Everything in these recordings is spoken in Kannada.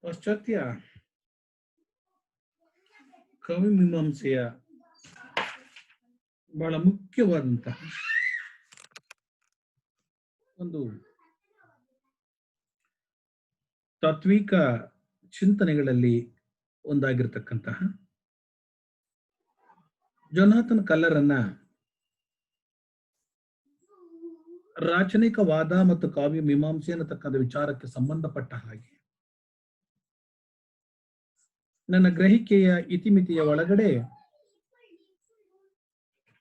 ಪಾಶ್ಚಾತ್ಯ ಕವಿ ಮೀಮಾಂಸೆಯ ಬಹಳ ಮುಖ್ಯವಾದಂತಹ ಒಂದು ತಾತ್ವಿಕ ಚಿಂತನೆಗಳಲ್ಲಿ ಒಂದಾಗಿರ್ತಕ್ಕಂತಹ ಜೊನಾಥನ್ ಕಲ್ಲರನ್ನ ರಾಚನಿಕವಾದ ಮತ್ತು ಕಾವ್ಯ ಮೀಮಾಂಸೆ ಅನ್ನತಕ್ಕಂಥ ವಿಚಾರಕ್ಕೆ ಸಂಬಂಧಪಟ್ಟ ಹಾಗೆ ನನ್ನ ಗ್ರಹಿಕೆಯ ಇತಿಮಿತಿಯ ಒಳಗಡೆ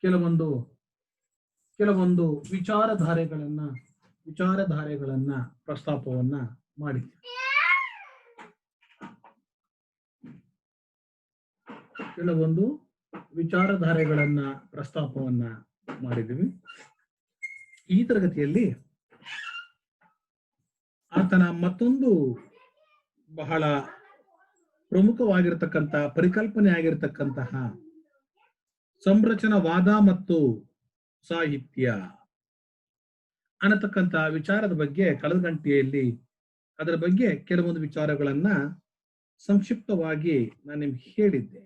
ಕೆಲವೊಂದು ವಿಚಾರಧಾರೆಗಳನ್ನ ಪ್ರಸ್ತಾಪವನ್ನ ಮಾಡಿದೆ. ಕೆಲವೊಂದು ವಿಚಾರಧಾರೆಗಳನ್ನ ಪ್ರಸ್ತಾಪವನ್ನ ಮಾಡಿದ್ವಿ. ಈ ತರಗತಿಯಲ್ಲಿ ಆತನ ಮತ್ತೊಂದು ಬಹಳ ಪ್ರಮುಖವಾಗಿರತಕ್ಕಂಥ ಪರಿಕಲ್ಪನೆ ಆಗಿರತಕ್ಕಂತಹ ಸಂರಚನವಾದ ಮತ್ತು ಸಾಹಿತ್ಯ ಅನ್ನತಕ್ಕಂಥ ವಿಚಾರದ ಬಗ್ಗೆ ಕಳೆದ ಗಂಟೆಯಲ್ಲಿ ಅದರ ಬಗ್ಗೆ ಕೆಲವೊಂದು ವಿಚಾರಗಳನ್ನ ಸಂಕ್ಷಿಪ್ತವಾಗಿ ನಾನು ನಿಮ್ಗೆ ಹೇಳಿದ್ದೆ.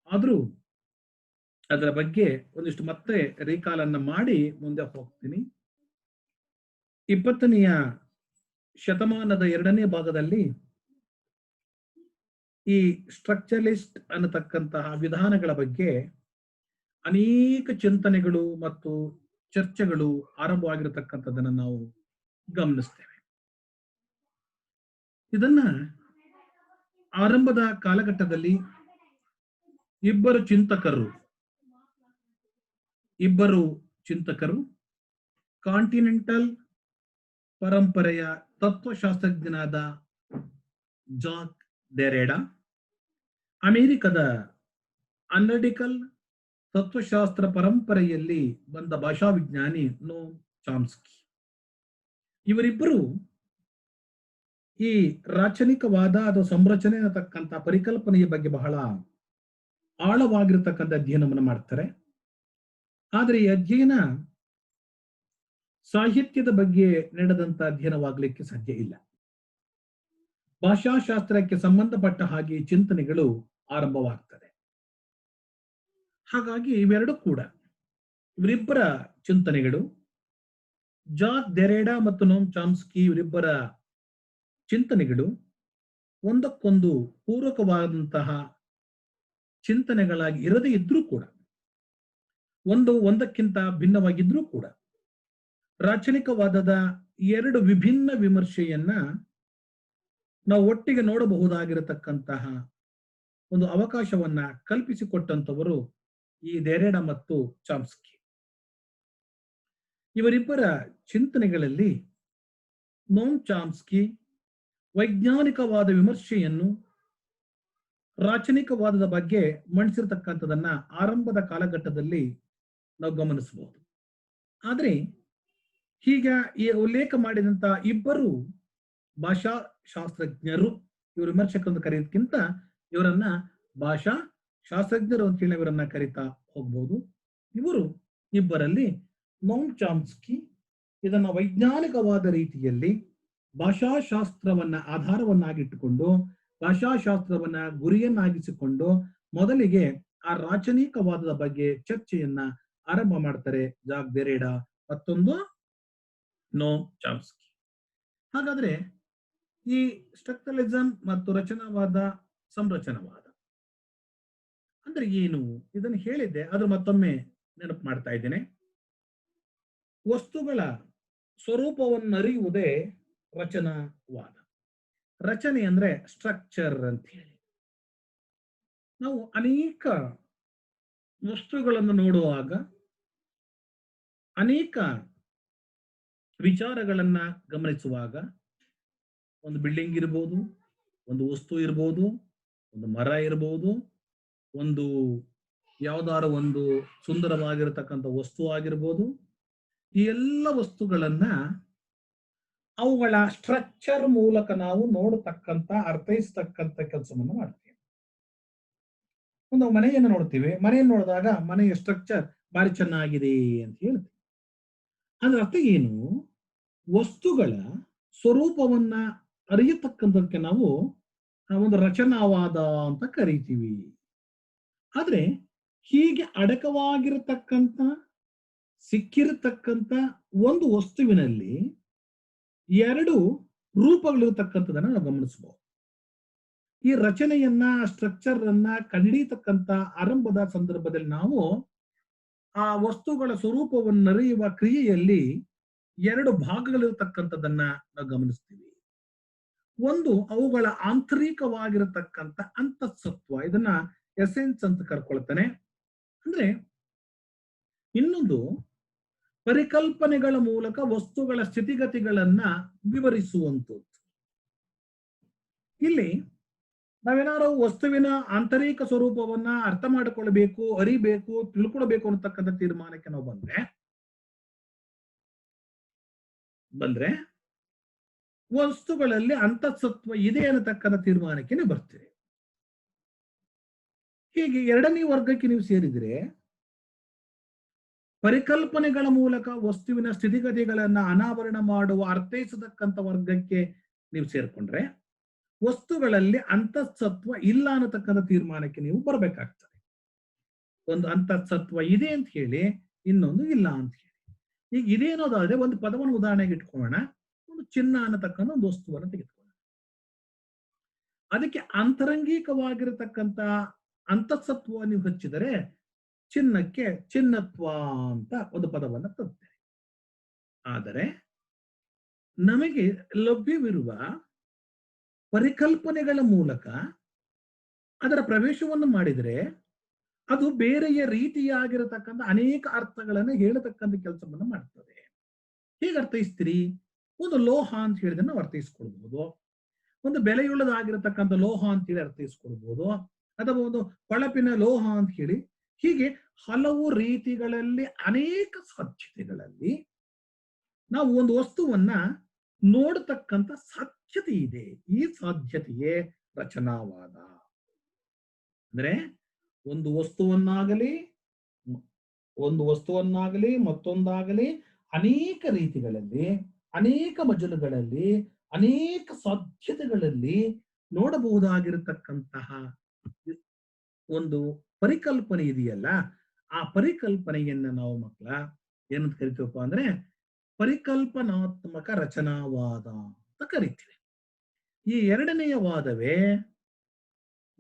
ಆದರೂ ಅದರ ಬಗ್ಗೆ ಒಂದಿಷ್ಟು ಮತ್ತೆ ರೀಕಾಲನ್ನ ಮಾಡಿ ಮುಂದೆ ಹೋಗ್ತೀನಿ. 20ನೇ ಶತಮಾನದ 2ನೇ ಭಾಗದಲ್ಲಿ ಈ ಸ್ಟ್ರಕ್ಚರಲಿಸ್ಟ್ ಅನ್ನತಕ್ಕಂತಹ ವಿಧಾನಗಳ ಬಗ್ಗೆ ಅನೇಕ ಚಿಂತನೆಗಳು ಮತ್ತು ಚರ್ಚೆಗಳು ಆರಂಭವಾಗಿರತಕ್ಕಂಥದ್ದನ್ನು ನಾವು ಗಮನಿಸ್ತೇವೆ. ಇದನ್ನ ಆರಂಭದ ಕಾಲಘಟ್ಟದಲ್ಲಿ ಇಬ್ಬರು ಚಿಂತಕರು ಕಾಂಟಿನೆಂಟಲ್ ಪರಂಪರೆಯ ತತ್ವಶಾಸ್ತ್ರಜ್ಞನಾದ ಜಾಕ್ ಡೆರೇಡಾ, ಅಮೆರಿಕದ ಅನಲಿಟಿಕಲ್ ತತ್ವಶಾಸ್ತ್ರ ಪರಂಪರೆಯಲ್ಲಿ ಬಂದ ಭಾಷಾವಿಜ್ಞಾನಿ ನೋಮ್ ಚಾಮ್ಸ್ಕಿ, ಇವರಿಬ್ಬರು ಈ ರಾಚನಿಕವಾದ ಅಥವಾ ಸಂರಚನೆ ಅನ್ನತಕ್ಕಂಥ ಪರಿಕಲ್ಪನೆಯ ಬಗ್ಗೆ ಬಹಳ ಆಳವಾಗಿರತಕ್ಕಂಥ ಅಧ್ಯಯನವನ್ನು ಮಾಡ್ತಾರೆ. ಆದರೆ ಈ ಅಧ್ಯಯನ ಸಾಹಿತ್ಯದ ಬಗ್ಗೆ ನಡೆದಂತ ಅಧ್ಯಯನವಾಗಲಿಕ್ಕೆ ಸಾಧ್ಯ ಇಲ್ಲ. ಭಾಷಾಶಾಸ್ತ್ರಕ್ಕೆ ಸಂಬಂಧಪಟ್ಟ ಹಾಗೆ ಚಿಂತನೆಗಳು ಆರಂಭವಾಗ್ತದೆ. ಹಾಗಾಗಿ ಇವರಿಬ್ಬರ ಚಿಂತನೆಗಳು, ಜಾಕ್ ಡೆರೇಡಾ ಮತ್ತು ನೋಮ್ ಚಾಮ್ಸ್ಕಿ ಇವರಿಬ್ಬರ ಚಿಂತನೆಗಳು ಒಂದಕ್ಕೊಂದು ಪೂರಕವಾದಂತಹ ಚಿಂತನೆಗಳಾಗಿ ಇರದೇ ಇದ್ರೂ ಕೂಡ, ಒಂದಕ್ಕಿಂತ ಭಿನ್ನವಾಗಿದ್ರೂ ಕೂಡ, ರಾಚನಿಕವಾದದ ಎರಡು ವಿಭಿನ್ನ ವಿಮರ್ಶೆಯನ್ನ ನಾವು ಒಟ್ಟಿಗೆ ನೋಡಬಹುದಾಗಿರತಕ್ಕಂತಹ ಒಂದು ಅವಕಾಶವನ್ನ ಕಲ್ಪಿಸಿಕೊಟ್ಟಂತವರು ಈ ಡೆರೇಡಾ ಮತ್ತು ಚಾಮ್ಸ್ಕಿ. ಇವರಿಬ್ಬರ ಚಿಂತನೆಗಳಲ್ಲಿ ನೋಮ್ ಚಾಮ್ಸ್ಕಿ ವೈಜ್ಞಾನಿಕವಾದ ವಿಮರ್ಶೆಯನ್ನು ರಾಚನಿಕವಾದದ ಬಗ್ಗೆ ಮಂಡಿಸಿರ್ತಕ್ಕಂಥದನ್ನ ಆರಂಭದ ಕಾಲಘಟ್ಟದಲ್ಲಿ ನಾವು ಗಮನಿಸಬಹುದು. ಆದರೆ ಈಗ ಈ ಉಲ್ಲೇಖ ಮಾಡಿದಂತ ಇಬ್ಬರು ಭಾಷಾಶಾಸ್ತ್ರಜ್ಞರು, ಇವರು ವಿಮರ್ಶಕರನ್ನು ಕರೆಯೋದಕ್ಕಿಂತ ಇವರನ್ನ ಭಾಷಾ ಶಾಸ್ತ್ರಜ್ಞರು ಅಂತ ಹೇಳಿ ಇವರನ್ನ ಕರೀತಾ ಹೋಗ್ಬಹುದು. ಇವರು ಇಬ್ಬರಲ್ಲಿ ನೋಮ್ ಚಾಮ್ಸ್ಕಿ ಇದನ್ನ ವೈಜ್ಞಾನಿಕವಾದ ರೀತಿಯಲ್ಲಿ ಭಾಷಾಶಾಸ್ತ್ರವನ್ನ ಆಧಾರವನ್ನಾಗಿಟ್ಟುಕೊಂಡು, ಭಾಷಾಶಾಸ್ತ್ರವನ್ನ ಗುರಿಯನ್ನಾಗಿಸಿಕೊಂಡು ಮೊದಲಿಗೆ ಆ ರಾಚನಿಕವಾದದ ಬಗ್ಗೆ ಚರ್ಚೆಯನ್ನ ಆರಂಭ ಮಾಡ್ತಾರೆ ಜಾಕ್ ಡೆರೇಡಾ ಮತ್ತೊಂದು ನೋಮ್ ಚಾಮ್ಸ್ಕಿ. ಹಾಗಾದ್ರೆ ಈ ಸ್ಟ್ರಕ್ಚರಲಿಸಂ ಮತ್ತು ರಚನಾವಾದ, ಸಂರಚನವಾದ ಅಂದ್ರೆ ಏನು ಇದನ್ನು ಹೇಳಿದ್ದೆ, ಆದ್ರೂ ಮತ್ತೊಮ್ಮೆ ನೆನಪು ಮಾಡ್ತಾ ಇದ್ದೇನೆ. ವಸ್ತುಗಳ ಸ್ವರೂಪವನ್ನು ಅರಿಯುವುದೇ ರಚನಾವಾದ. ರಚನೆ ಅಂದ್ರೆ ಸ್ಟ್ರಕ್ಚರ್ ಅಂತ ಹೇಳಿ. ನಾವು ಅನೇಕ ವಸ್ತುಗಳನ್ನು ನೋಡುವಾಗ ಅನೇಕ ವಿಚಾರಗಳನ್ನ ಗಮನಿಸುವಾಗ, ಒಂದು ಬಿಲ್ಡಿಂಗ್ ಇರ್ಬೋದು, ಒಂದು ವಸ್ತು ಇರ್ಬೋದು, ಒಂದು ಮರ ಇರ್ಬೋದು, ಒಂದು ಯಾವ್ದಾರ ಒಂದು ಸುಂದರವಾಗಿರತಕ್ಕಂಥ ವಸ್ತು ಆಗಿರ್ಬೋದು, ಈ ಎಲ್ಲ ವಸ್ತುಗಳನ್ನ ಅವುಗಳ ಸ್ಟ್ರಕ್ಚರ್ ಮೂಲಕ ನಾವು ನೋಡತಕ್ಕಂಥ, ಅರ್ಥೈಸ್ತಕ್ಕಂಥ ಕೆಲಸವನ್ನು ಮಾಡ್ತೀವಿ. ಒಂದು ಮನೆಯನ್ನು ನೋಡ್ತೀವಿ, ಮನೆಯನ್ನು ನೋಡಿದಾಗ ಮನೆಯ ಸ್ಟ್ರಕ್ಚರ್ ಭಾರಿ ಚೆನ್ನಾಗಿದೆ ಅಂತ ಹೇಳ್ತೀವಿ. ಅದ್ರ ಅರ್ಥ ಏನು? ವಸ್ತುಗಳ ಸ್ವರೂಪವನ್ನ ಅರಿಯತಕ್ಕಂಥದಕ್ಕೆ ನಾವು ಒಂದು ರಚನಾವಾದ ಅಂತ ಕರಿತೀವಿ. ಆದ್ರೆ ಹೀಗೆ ಅಡಕವಾಗಿರತಕ್ಕಂಥ ಸಿಕ್ಕಿರತಕ್ಕಂಥ ಒಂದು ವಸ್ತುವಿನಲ್ಲಿ ಎರಡು ರೂಪಗಳಿರತಕ್ಕಂಥದನ್ನ ನಾವು ಗಮನಿಸಬಹುದು. ಈ ರಚನೆಯನ್ನ ಸ್ಟ್ರಕ್ಚರ್ ಅನ್ನ ಕಂಡಿಡಿಯತಕ್ಕಂಥ ಆರಂಭದ ಸಂದರ್ಭದಲ್ಲಿ ನಾವು ಆ ವಸ್ತುಗಳ ಸ್ವರೂಪವನ್ನು ಅರಿಯುವ ಕ್ರಿಯೆಯಲ್ಲಿ ಎರಡು ಭಾಗಗಳಿರತಕ್ಕಂಥದನ್ನ ನಾವು ಗಮನಿಸ್ತೀವಿ. ಒಂದು ಅವುಗಳ ಆಂತರಿಕವಾಗಿರತಕ್ಕಂಥ ಅಂತಃಸತ್ವ, ಇದನ್ನ ಎಸೆನ್ಸ್ ಅಂತ ಕರ್ಕೊಳ್ತಾನೆ. ಅಂದ್ರೆ ಇನ್ನೊಂದು ಪರಿಕಲ್ಪನೆಗಳ ಮೂಲಕ ವಸ್ತುಗಳ ಸ್ಥಿತಿಗತಿಗಳನ್ನ ವಿವರಿಸುವಂಥದ್ದು. ಇಲ್ಲಿ ನಾವೇನಾದ್ರು ವಸ್ತುವಿನ ಆಂತರಿಕ ಸ್ವರೂಪವನ್ನ ಅರ್ಥ ಮಾಡಿಕೊಳ್ಬೇಕು, ಅರಿಬೇಕು, ತಿಳ್ಕೊಳ್ಬೇಕು ಅನ್ನತಕ್ಕಂಥ ತೀರ್ಮಾನಕ್ಕೆ ನಾವು ಬಂದ್ರೆ ವಸ್ತುಗಳಲ್ಲಿ ಅಂತಃಸತ್ವ ಇದೆ ಅನ್ನತಕ್ಕಂಥ ತೀರ್ಮಾನಕ್ಕೆ ನೀವು ಬರ್ತೀರಿ. ಹೀಗೆ ಎರಡನೇ ವರ್ಗಕ್ಕೆ ನೀವು ಸೇರಿದ್ರೆ ಪರಿಕಲ್ಪನೆಗಳ ಮೂಲಕ ವಸ್ತುವಿನ ಸ್ಥಿತಿಗತಿಗಳನ್ನ ಅನಾವರಣ ಮಾಡುವ ಅರ್ಥೈಸತಕ್ಕಂಥ ವರ್ಗಕ್ಕೆ ನೀವು ಸೇರ್ಕೊಂಡ್ರೆ ವಸ್ತುಗಳಲ್ಲಿ ಅಂತಃಸತ್ವ ಇಲ್ಲ ಅನ್ನತಕ್ಕಂಥ ತೀರ್ಮಾನಕ್ಕೆ ನೀವು ಬರಬೇಕಾಗ್ತದೆ. ಒಂದು ಅಂತಃಸತ್ವ ಇದೆ ಅಂತ ಹೇಳಿ, ಇನ್ನೊಂದು ಇಲ್ಲ ಅಂತ ಹೇಳಿ. ಈಗ ಇದೇನೋದಾದ್ರೆ ಒಂದು ಪದವನ್ನು ಉದಾಹರಣೆಗೆ ಇಟ್ಕೊಳ್ಳೋಣ. ಒಂದು ಚಿನ್ನ ಅನ್ನತಕ್ಕಂಥ ಒಂದು ವಸ್ತುವನ್ನು ತೆಗೆದುಕೊಳ್ಳೋಣ. ಅದಕ್ಕೆ ಅಂತರಂಗಿಕವಾಗಿರತಕ್ಕಂಥ ಅಂತಃಸತ್ವ ನೀವು ಹಚ್ಚಿದರೆ ಚಿನ್ನಕ್ಕೆ ಚಿನ್ನತ್ವ ಅಂತ ಒಂದು ಪದವನ್ನು ತರುತ್ತೇವೆ. ಆದರೆ ನಮಗೆ ಲಭ್ಯವಿರುವ ಪರಿಕಲ್ಪನೆಗಳ ಮೂಲಕ ಅದರ ಪ್ರವೇಶವನ್ನು ಮಾಡಿದರೆ ಅದು ಬೇರೆಯ ರೀತಿಯಾಗಿರತಕ್ಕಂಥ ಅನೇಕ ಅರ್ಥಗಳನ್ನು ಹೇಳತಕ್ಕಂಥ ಕೆಲಸವನ್ನು ಮಾಡ್ತದೆ. ಹೇಗೆ ಅರ್ಥೈಸ್ತೀರಿ? ಒಂದು ಲೋಹ ಅಂತ ಹೇಳಿದ್ರೆ ನಾವು ಅರ್ಥೈಸ್ಕೊಳ್ಬಹುದು, ಒಂದು ಬೆಲೆಯುಳ್ಳದಾಗಿರತಕ್ಕಂಥ ಲೋಹ ಅಂತ ಹೇಳಿ ಅರ್ಥೈಸ್ಕೊಳ್ಬಹುದು, ಅಥವಾ ಒಂದು ಹೊಳಪಿನ ಲೋಹ ಅಂತ ಹೇಳಿ. ಹೀಗೆ ಹಲವು ರೀತಿಗಳಲ್ಲಿ ಅನೇಕ ಸಾಧ್ಯತೆಗಳಲ್ಲಿ ನಾವು ಒಂದು ವಸ್ತುವನ್ನ ನೋಡತಕ್ಕಂಥ ಸಾಧ್ಯತೆ ಇದೆ. ಈ ಸಾಧ್ಯತೆಯೇ ರಚನಾವಾದ. ಅಂದ್ರೆ ಒಂದು ವಸ್ತುವನ್ನಾಗಲಿ ಮತ್ತೊಂದಾಗಲಿ ಅನೇಕ ರೀತಿಗಳಲ್ಲಿ, ಅನೇಕ ಮಜಲುಗಳಲ್ಲಿ, ಅನೇಕ ಸಾಧ್ಯತೆಗಳಲ್ಲಿ ನೋಡಬಹುದಾಗಿರತಕ್ಕಂತಹ ಒಂದು ಪರಿಕಲ್ಪನೆ ಇದೆಯಲ್ಲ, ಆ ಪರಿಕಲ್ಪನೆಯನ್ನ ನಾವು ಮಕ್ಕಳ ಏನಂತ ಕರಿತೀವಪ್ಪ ಅಂದ್ರೆ ಪರಿಕಲ್ಪನಾತ್ಮಕ ರಚನಾವಾದ ಅಂತ ಕರಿತೀವಿ. ಈ ಎರಡನೆಯ ವಾದವೇ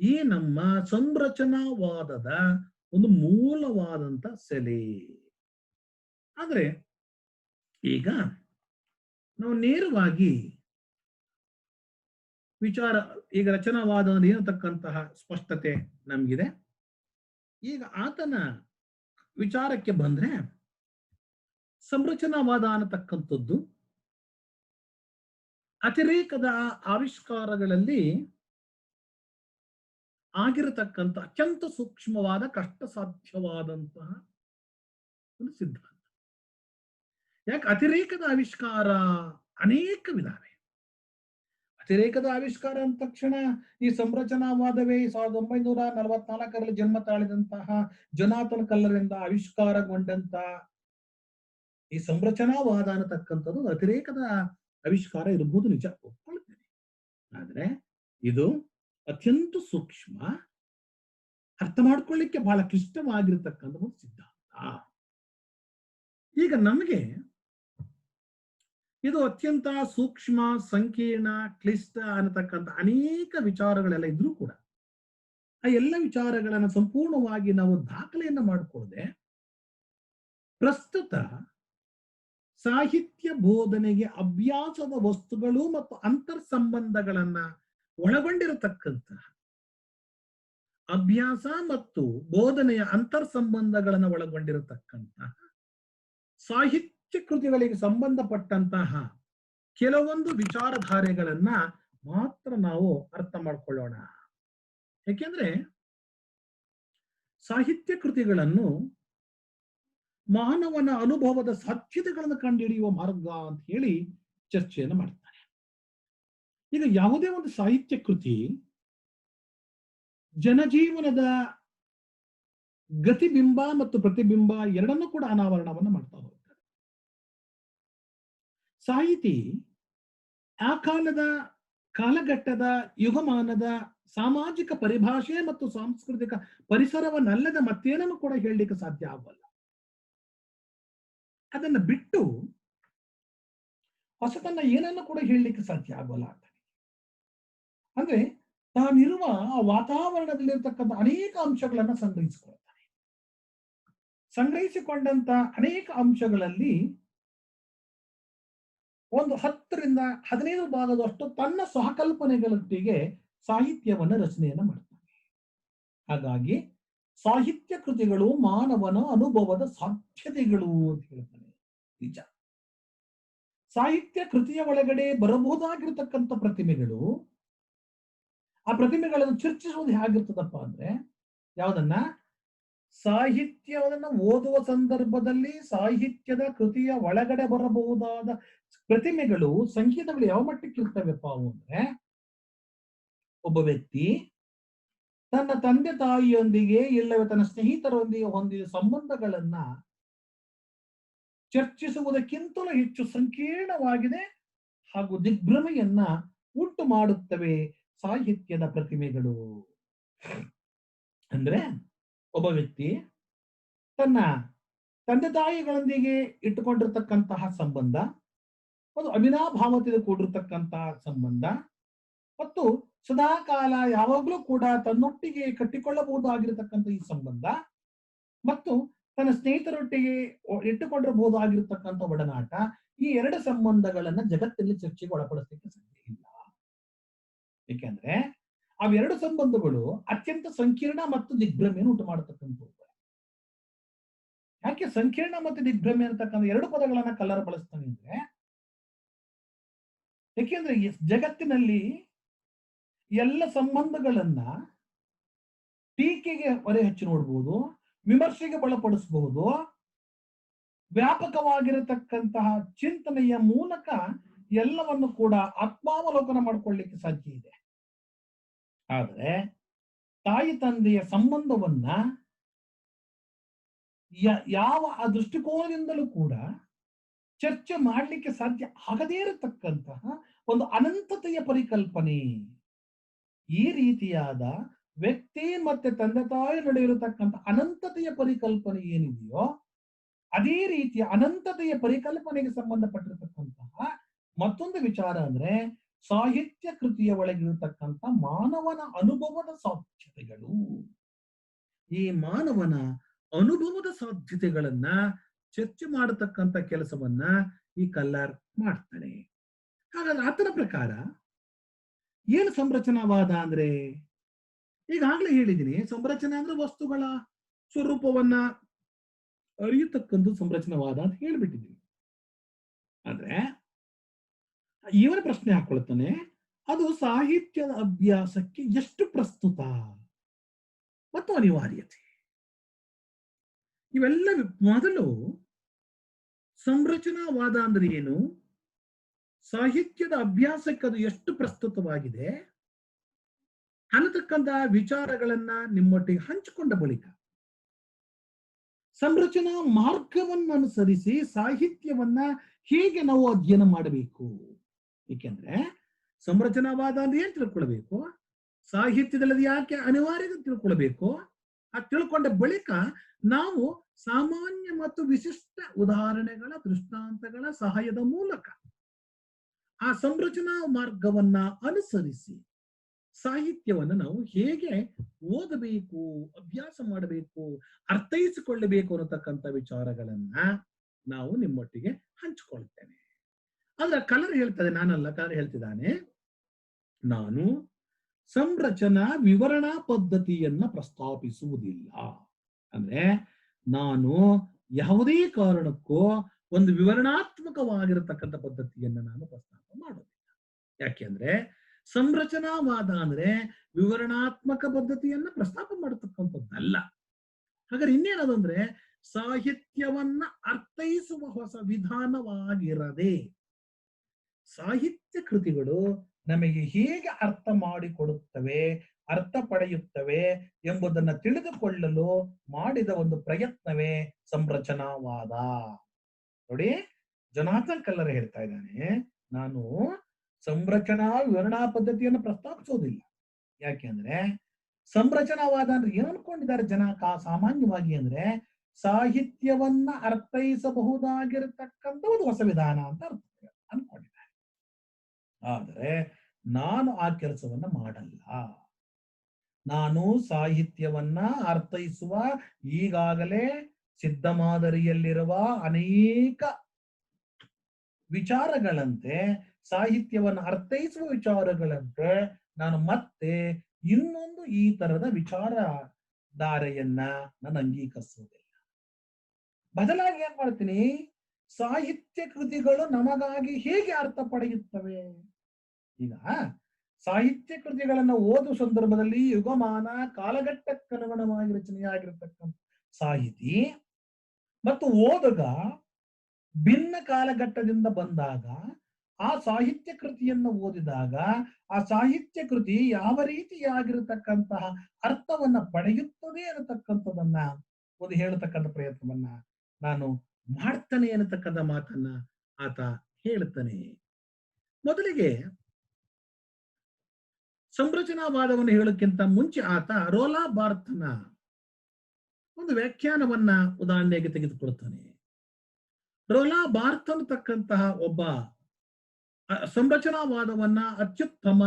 ಈ ನಮ್ಮ ಸಂರಚನಾವಾದದ ಒಂದು ಮೂಲವಾದಂತ ಸೆಲೆ. ಆದ್ರೆ ಈಗ ನಾವು ನೇರವಾಗಿ ಈಗ ರಚನಾವಾದ ಏನತಕ್ಕಂತಹ ಸ್ಪಷ್ಟತೆ ನಮಗಿದೆ. ಈಗ ಆತನ ವಿಚಾರಕ್ಕೆ ಬಂದ್ರೆ ಸಂರಚನಾವಾದ ಅನ್ನತಕ್ಕಂಥದ್ದು ಅತಿರೇಕದ ಆವಿಷ್ಕಾರಗಳಲ್ಲಿ ಆಗಿರತಕ್ಕಂಥ ಅತ್ಯಂತ ಸೂಕ್ಷ್ಮವಾದ ಕಷ್ಟ ಸಾಧ್ಯವಾದಂತಹ ಒಂದು ಸಿದ್ಧಾಂತ. ಯಾಕೆ ಅತಿರೇಕದ ಆವಿಷ್ಕಾರ ಅನೇಕವಿದಾವೆ. ಅತಿರೇಕದ ಆವಿಷ್ಕಾರ ಅಂದ ತಕ್ಷಣ ಈ ಸಂರಚನಾವಾದವೇ 1944ರಲ್ಲಿ ಜನ್ಮ ತಾಳಿದಂತಹ ಜೊನಾಥನ್ ಕಲ್ಲರಿಂದ ಆವಿಷ್ಕಾರಗೊಂಡಂತ ಈ ಸಂರಚನಾವಾದ ಅನ್ನತಕ್ಕಂಥದ್ದು ಅತಿರೇಕದ ಆವಿಷ್ಕಾರ ಇರಬಹುದು, ನಿಜ, ಒಪ್ಕೊಳ್ತೇನೆ. ಆದ್ರೆ ಇದು ಅತ್ಯಂತ ಸೂಕ್ಷ್ಮ, ಅರ್ಥ ಮಾಡ್ಕೊಳ್ಳಿಕ್ಕೆ ಬಹಳ ಕ್ಲಿಷ್ಟವಾಗಿರತಕ್ಕಂಥ ಒಂದು ಸಿದ್ಧಾಂತ. ಈಗ ನಮಗೆ ಇದು ಅತ್ಯಂತ ಸೂಕ್ಷ್ಮ, ಸಂಕೀರ್ಣ, ಕ್ಲಿಷ್ಟ ಅನ್ನತಕ್ಕಂಥ ಅನೇಕ ವಿಚಾರಗಳೆಲ್ಲ ಇದ್ರೂ ಕೂಡ ಆ ಎಲ್ಲ ವಿಚಾರಗಳನ್ನು ಸಂಪೂರ್ಣವಾಗಿ ನಾವು ದಾಖಲೆಯನ್ನ ಮಾಡಿಕೊಳ್ಳದೆ ಪ್ರಸ್ತುತ ಸಾಹಿತ್ಯ ಬೋಧನೆಗೆ ಅಭ್ಯಾಸದ ವಸ್ತುಗಳು ಮತ್ತು ಅಂತರ್ ಸಂಬಂಧಗಳನ್ನ ಒಳಗೊಂಡಿರತಕ್ಕಂತಹ ಅಭ್ಯಾಸ ಮತ್ತು ಬೋಧನೆಯ ಅಂತರ್ ಸಂಬಂಧಗಳನ್ನು ಒಳಗೊಂಡಿರತಕ್ಕಂತಹ ಸಾಹಿತ್ಯ ಕೃತಿಗಳಿಗೆ ಸಂಬಂಧಪಟ್ಟಂತಹ ಕೆಲವೊಂದು ವಿಚಾರಧಾರೆಗಳನ್ನ ಮಾತ್ರ ನಾವು ಅರ್ಥ ಮಾಡ್ಕೊಳ್ಳೋಣ. ಯಾಕೆಂದ್ರೆ ಸಾಹಿತ್ಯ ಕೃತಿಗಳನ್ನು ಮಾನವನ ಅನುಭವದ ಸಾಧ್ಯತೆಗಳನ್ನು ಕಂಡುಹಿಡಿಯುವ ಮಾರ್ಗ ಅಂತ ಹೇಳಿ ಚರ್ಚೆಯನ್ನು ಮಾಡ್ತಾರೆ. ಈಗ ಯಾವುದೇ ಒಂದು ಸಾಹಿತ್ಯ ಕೃತಿ ಜನಜೀವನದ ಗತಿಬಿಂಬ ಮತ್ತು ಪ್ರತಿಬಿಂಬ ಎರಡನ್ನೂ ಕೂಡ ಅನಾವರಣವನ್ನು ಮಾಡ್ತಾ ಹೋಗ್ತಾರೆ. ಸಾಹಿತಿ ಆ ಕಾಲದ ಕಾಲಘಟ್ಟದ ಯುಗಮಾನದ ಸಾಮಾಜಿಕ ಪರಿಭಾಷೆ ಮತ್ತು ಸಾಂಸ್ಕೃತಿಕ ಪರಿಸರವನ್ನಲ್ಲದ ಮತ್ತೇನನ್ನು ಕೂಡ ಹೇಳಲಿಕ್ಕೆ ಸಾಧ್ಯ ಆಗಲ್ಲ. ಅದನ್ನ ಬಿಟ್ಟು ಹೊಸತನ್ನ ಏನನ್ನು ಕೂಡ ಹೇಳಲಿಕ್ಕೆ ಸಾಧ್ಯ ಆಗೋಲ್ಲ ಅಂತ. ಅಂದ್ರೆ ತಾನಿರುವ ಆ ವಾತಾವರಣದಲ್ಲಿರ್ತಕ್ಕಂಥ ಅನೇಕ ಅಂಶಗಳನ್ನ ಸಂಗ್ರಹಿಸಿಕೊಳ್ತಾನೆ. ಸಂಗ್ರಹಿಸಿಕೊಂಡಂತ ಅನೇಕ ಅಂಶಗಳಲ್ಲಿ ಒಂದು 10ರಿಂದ 15 ಭಾಗದಷ್ಟು ತನ್ನ ಸಹಕಲ್ಪನೆಗಳೊಟ್ಟಿಗೆ ಸಾಹಿತ್ಯವನ್ನ ರಚನೆಯನ್ನ ಮಾಡ್ತಾನೆ. ಹಾಗಾಗಿ ಸಾಹಿತ್ಯ ಕೃತಿಗಳು ಮಾನವನ ಅನುಭವದ ಸಾಧ್ಯತೆಗಳು ಅಂತ ಹೇಳ್ತಾನೆ. ನಿಜ. ಸಾಹಿತ್ಯ ಕೃತಿಯ ಒಳಗಡೆ ಬರಬಹುದಾಗಿರ್ತಕ್ಕಂಥ ಪ್ರತಿಮೆಗಳು, ಆ ಪ್ರತಿಮೆಗಳನ್ನು ಚರ್ಚಿಸುವುದು ಹೇಗಿರ್ತದಪ್ಪ ಅಂದ್ರೆ, ಯಾವುದನ್ನ ಸಾಹಿತ್ಯವನ್ನ ಓದುವ ಸಂದರ್ಭದಲ್ಲಿ ಸಾಹಿತ್ಯದ ಕೃತಿಯ ಒಳಗಡೆ ಬರಬಹುದಾದ ಪ್ರತಿಮೆಗಳು, ಸಂಗೀತಗಳು ಯಾವ ಮಟ್ಟಕ್ಕೆ ಇರ್ತವೆಪ್ಪ ಅವು ಅಂದ್ರೆ, ಒಬ್ಬ ವ್ಯಕ್ತಿ ತನ್ನ ತಂದೆ ತಾಯಿಯೊಂದಿಗೆ ಇಲ್ಲವೇ ತನ್ನ ಸ್ನೇಹಿತರೊಂದಿಗೆ ಹೊಂದಿದ ಸಂಬಂಧಗಳನ್ನ ಚರ್ಚಿಸುವುದಕ್ಕಿಂತಲೂ ಹೆಚ್ಚು ಸಂಕೀರ್ಣವಾಗಿದೆ ಹಾಗೂ ದಿಗ್ಭ್ರಮೆಯನ್ನ ಉಂಟು ಮಾಡುತ್ತವೆ ಸಾಹಿತ್ಯದ ಪ್ರತಿಮೆಗಳು. ಅಂದ್ರೆ ಒಬ್ಬ ವ್ಯಕ್ತಿ ತನ್ನ ತಂದೆ ತಾಯಿಗಳೊಂದಿಗೆ ಇಟ್ಟುಕೊಂಡಿರ್ತಕ್ಕಂತಹ ಸಂಬಂಧ, ಒಂದು ಅವಿನಾಭಾವತೆಯಿಂದ ಕೂಡಿರ್ತಕ್ಕಂತಹ ಸಂಬಂಧ, ಮತ್ತು ಸದಾಕಾಲ ಯಾವಾಗಲೂ ಕೂಡ ತನ್ನೊಟ್ಟಿಗೆ ಕಟ್ಟಿಕೊಳ್ಳಬಹುದಾಗಿರತಕ್ಕಂಥ ಈ ಸಂಬಂಧ, ಮತ್ತು ತನ್ನ ಸ್ನೇಹಿತರೊಟ್ಟಿಗೆ ಇಟ್ಟುಕೊಂಡಿರಬಹುದಾಗಿರ್ತಕ್ಕಂಥ ಒಡನಾಟ, ಈ ಎರಡು ಸಂಬಂಧಗಳನ್ನ ಜಗತ್ತಿನಲ್ಲಿ ಚರ್ಚೆಗೆ ಒಳಪಡಿಸಲಿಕ್ಕೆ ಸಾಧ್ಯ ಇಲ್ಲ. ಏಕೆಂದ್ರೆ ಅವೆರಡು ಸಂಬಂಧಗಳು ಅತ್ಯಂತ ಸಂಕೀರ್ಣ ಮತ್ತು ದಿಗ್ಭ್ರಮೆಯನ್ನು ಉಂಟು ಮಾಡತಕ್ಕಂಥವು. ಯಾಕೆ ಸಂಕೀರ್ಣ ಮತ್ತು ದಿಗ್ಭ್ರಮೆ ಅಂತಕ್ಕಂಥ ಎರಡು ಪದಗಳನ್ನ ಕಲ್ಲರ್ ಬಳಸ್ತಾನೆ ಅಂದ್ರೆ, ಏಕೆಂದ್ರೆ ಜಗತ್ತಿನಲ್ಲಿ ಎಲ್ಲ ಸಂಬಂಧಗಳನ್ನ ಟೀಕೆಗೆ ಹೊರೆ ಹಚ್ಚಿ ನೋಡ್ಬೋದು, ವಿಮರ್ಶೆಗೆ ಒಳಪಡಿಸಬಹುದು, ವ್ಯಾಪಕವಾಗಿರತಕ್ಕಂತಹ ಚಿಂತನೆಯ ಮೂಲಕ ಎಲ್ಲವನ್ನು ಕೂಡ ಆತ್ಮಾವಲೋಕನ ಮಾಡಿಕೊಳ್ಳಿಕ್ಕೆ ಸಾಧ್ಯ ಇದೆ. ಆದರೆ ತಾಯಿ ತಂದೆಯ ಸಂಬಂಧವನ್ನ ಯಾವ ಆ ದೃಷ್ಟಿಕೋನದಿಂದಲೂ ಕೂಡ ಚರ್ಚೆ ಮಾಡಲಿಕ್ಕೆ ಸಾಧ್ಯ ಆಗದೇ ಇರತಕ್ಕಂತಹ ಒಂದು ಅನಂತತೆಯ ಪರಿಕಲ್ಪನೆ. ಈ ರೀತಿಯಾದ ವ್ಯಕ್ತಿ ಮತ್ತೆ ತಂದೆ ತಾಯಿ ನಡುವೆ ಇರತಕ್ಕಂಥ ಅನಂತತೆಯ ಪರಿಕಲ್ಪನೆ ಏನಿದೆಯೋ, ಅದೇ ರೀತಿಯ ಅನಂತತೆಯ ಪರಿಕಲ್ಪನೆಗೆ ಸಂಬಂಧಪಟ್ಟಿರತಕ್ಕಂತಹ ಮತ್ತೊಂದು ವಿಚಾರ ಅಂದ್ರೆ ಸಾಹಿತ್ಯ ಕೃತಿಯ ಒಳಗಿರತಕ್ಕಂಥ ಮಾನವನ ಅನುಭವದ ಸಾಧ್ಯತೆಗಳು. ಈ ಮಾನವನ ಅನುಭವದ ಸಾಧ್ಯತೆಗಳನ್ನ ಚರ್ಚೆ ಮಾಡತಕ್ಕಂಥ ಕೆಲಸವನ್ನ ಈ ಕಲ್ಲಾರ್ ಮಾಡ್ತಾನೆ. ಹಾಗಾದ್ರೆ ಆತನ ಪ್ರಕಾರ ಏನು ಸಂರಚನಾವಾದ ಅಂದ್ರೆ, ಈಗಾಗಲೇ ಹೇಳಿದ್ದೀನಿ, ಸಂರಚನೆ ಅಂದ್ರೆ ವಸ್ತುಗಳ ಸ್ವರೂಪವನ್ನ ಅರಿಯತಕ್ಕಂಥ ಸಂರಚನಾವಾದ ಅಂತ ಹೇಳ್ಬಿಟ್ಟಿದ್ದೀನಿ. ಆದ್ರೆ ಇವರ ಪ್ರಶ್ನೆ ಹಾಕೊಳ್ತಾನೆ, ಅದು ಸಾಹಿತ್ಯದ ಅಭ್ಯಾಸಕ್ಕೆ ಎಷ್ಟು ಪ್ರಸ್ತುತ ಮತ್ತು ಅನಿವಾರ್ಯತೆ. ಇವೆಲ್ಲ ಮೊದಲು ಸಂರಚನಾವಾದ ಅಂದ್ರೆ ಏನು, ಸಾಹಿತ್ಯದ ಅಭ್ಯಾಸಕ್ಕೆ ಅದು ಎಷ್ಟು ಪ್ರಸ್ತುತವಾಗಿದೆ ಅನ್ನತಕ್ಕಂಥ ವಿಚಾರಗಳನ್ನ ನಿಮ್ಮೊಟ್ಟಿಗೆ ಹಂಚಿಕೊಂಡ ಬಳಿಕ ಸಂರಚನಾ ಮಾರ್ಗವನ್ನು ಅನುಸರಿಸಿ ಸಾಹಿತ್ಯವನ್ನ ಹೇಗೆ ನಾವು ಅಧ್ಯಯನ ಮಾಡಬೇಕು. ಏಕೆಂದ್ರೆ ಸಂರಚನಾವಾದ ಅಂದ್ರೆ ಏನ್ ತಿಳ್ಕೊಳ್ಬೇಕು, ಸಾಹಿತ್ಯದಲ್ಲಿ ಯಾಕೆ ಅನಿವಾರ್ಯತೆ ತಿಳ್ಕೊಳ್ಬೇಕು. ಆ ತಿಳ್ಕೊಂಡ ಬಳಿಕ ನಾವು ಸಾಮಾನ್ಯ ಮತ್ತು ವಿಶಿಷ್ಟ ಉದಾಹರಣೆಗಳ ದೃಷ್ಟಾಂತಗಳ ಸಹಾಯದ ಮೂಲಕ ಆ ಸಂರಚನಾ ಮಾರ್ಗವನ್ನ ಅನುಸರಿಸಿ ಸಾಹಿತ್ಯವನ್ನು ನಾವು ಹೇಗೆ ಓದಬೇಕು, ಅಭ್ಯಾಸ ಮಾಡಬೇಕು, ಅರ್ಥೈಸಿಕೊಳ್ಳಬೇಕು ಅನ್ನತಕ್ಕಂಥ ವಿಚಾರಗಳನ್ನ ನಾವು ನಿಮ್ಮೊಟ್ಟಿಗೆ ಹಂಚಿಕೊಳ್ತೇವೆ. ಆದ್ರೆ ಕಲರ್ ಹೇಳ್ತದೆ, ನಾನಲ್ಲ, ಕಲರ್ ಹೇಳ್ತಿದ್ದಾನೆ, ನಾನು ಸಂರಚನಾ ವಿವರಣಾ ಪದ್ಧತಿಯನ್ನ ಪ್ರಸ್ತಾಪಿಸುವುದಿಲ್ಲ. ಅಂದ್ರೆ ನಾನು ಯಾವುದೇ ಕಾರಣಕ್ಕೂ ಒಂದು ವಿವರಣಾತ್ಮಕವಾಗಿರತಕ್ಕಂಥ ಪದ್ಧತಿಯನ್ನ ನಾನು ಪ್ರಸ್ತಾಪ ಮಾಡೋದಿಲ್ಲ. ಯಾಕೆಂದ್ರೆ ಸಂರಚನಾವಾದ ಅಂದ್ರೆ ವಿವರಣಾತ್ಮಕ ಪದ್ಧತಿಯನ್ನ ಪ್ರಸ್ತಾಪ ಮಾಡತಕ್ಕಂಥದ್ದಲ್ಲ. ಹಾಗಾದ್ರೆ ಇನ್ನೇನದು ಅಂದ್ರೆ ಸಾಹಿತ್ಯವನ್ನ ಅರ್ಥೈಸುವ ಹೊಸ ವಿಧಾನವಾಗಿರದೆ ಸಾಹಿತ್ಯ ಕೃತಿಗಳು ನಮಗೆ ಹೇಗೆ ಅರ್ಥ ಮಾಡಿಕೊಡುತ್ತವೆ, ಅರ್ಥ ಪಡೆಯುತ್ತವೆ ಎಂಬುದನ್ನು ತಿಳಿದುಕೊಳ್ಳಲು ಮಾಡಿದ ಒಂದು ಪ್ರಯತ್ನವೇ ಸಂರಚನಾವಾದ. ನೋಡಿ, ಜೊನಾಥನ್ ಕಲ್ಲರ್ ಹೇಳ್ತಾ ಇದ್ದಾನೆ, ನಾನು ಸಂರಚನಾ ವಿವರಣಾ ಪದ್ಧತಿಯನ್ನು ಪ್ರಸ್ತಾಪಿಸೋದಿಲ್ಲ. ಯಾಕೆಂದ್ರೆ ಸಂರಚನಾವಾದ ಅಂದ್ರೆ ಏನ್ ಅನ್ಕೊಂಡಿದ್ದಾರೆ ಜನ ಸಾಮಾನ್ಯವಾಗಿ ಅಂದ್ರೆ ಸಾಹಿತ್ಯವನ್ನ ಅರ್ಥೈಸಬಹುದಾಗಿರತಕ್ಕಂಥ ಒಂದು ಹೊಸ ವಿಧಾನ ಅಂತ ಅನ್ಕೊಂಡಿದ್ದಾರೆ. ಆದರೆ ನಾನು ಆ ಕೆಲಸವನ್ನ ಮಾಡಲ್ಲ. ನಾನು ಸಾಹಿತ್ಯವನ್ನ ಅರ್ಥೈಸುವ ಈಗಾಗಲೇ ಸಿದ್ಧ ಮಾದರಿಯಲ್ಲಿರುವ ಅನೇಕ ವಿಚಾರಗಳಂತೆ, ಸಾಹಿತ್ಯವನ್ನು ಅರ್ಥೈಸುವ ವಿಚಾರಗಳಂತೆ ನಾನು ಮತ್ತೆ ಇನ್ನೊಂದು ಈ ತರದ ವಿಚಾರಧಾರೆಯನ್ನ ನಾನು ಅಂಗೀಕರಿಸುವುದಿಲ್ಲ. ಬದಲಾಗಿ ಏನ್ ಮಾಡ್ತೀನಿ, ಸಾಹಿತ್ಯ ಕೃತಿಗಳು ನಮಗಾಗಿ ಹೇಗೆ ಅರ್ಥ ಪಡೆಯುತ್ತವೆ. ಈಗ ಸಾಹಿತ್ಯ ಕೃತಿಗಳನ್ನ ಓದುವ ಸಂದರ್ಭದಲ್ಲಿ ಯುಗಮಾನ ಕಾಲಘಟ್ಟಕ್ಕನುಗುಣವಾಗಿ ರಚನೆಯಾಗಿರ್ತಕ್ಕಂಥ ಸಾಹಿತಿ ಮತ್ತು ಓದುಗ ಭಿನ್ನ ಕಾಲಘಟ್ಟದಿಂದ ಬಂದಾಗ ಆ ಸಾಹಿತ್ಯ ಕೃತಿಯನ್ನು ಓದಿದಾಗ ಆ ಸಾಹಿತ್ಯ ಕೃತಿ ಯಾವ ರೀತಿಯಾಗಿರತಕ್ಕಂತಹ ಅರ್ಥವನ್ನ ಪಡೆಯುತ್ತದೆ ಅನ್ನತಕ್ಕಂಥದನ್ನ ಒಂದು ಹೇಳತಕ್ಕಂಥ ಪ್ರಯತ್ನವನ್ನ ನಾನು ಮಾಡ್ತಾನೆ ಅನ್ನತಕ್ಕಂಥ ಮಾತನ್ನ ಆತ ಹೇಳ್ತಾನೆ. ಮೊದಲಿಗೆ ಸಂರಚನಾವಾದವನ್ನು ಹೇಳೋಕ್ಕಿಂತ ಮುಂಚೆ ಆತ ರೋಲಾ ಬಾರ್ತನ ಒಂದು ವ್ಯಾಖ್ಯಾನವನ್ನ ಉದಾಹರಣೆಗೆ ತೆಗೆದುಕೊಳ್ತಾನೆ. ರೋಲಾ ಬಾರ್ತ್ ಅನ್ನತಕ್ಕಂತಹ ಒಬ್ಬ ಸಂರಚನಾವಾದವನ್ನ ಅತ್ಯುತ್ತಮ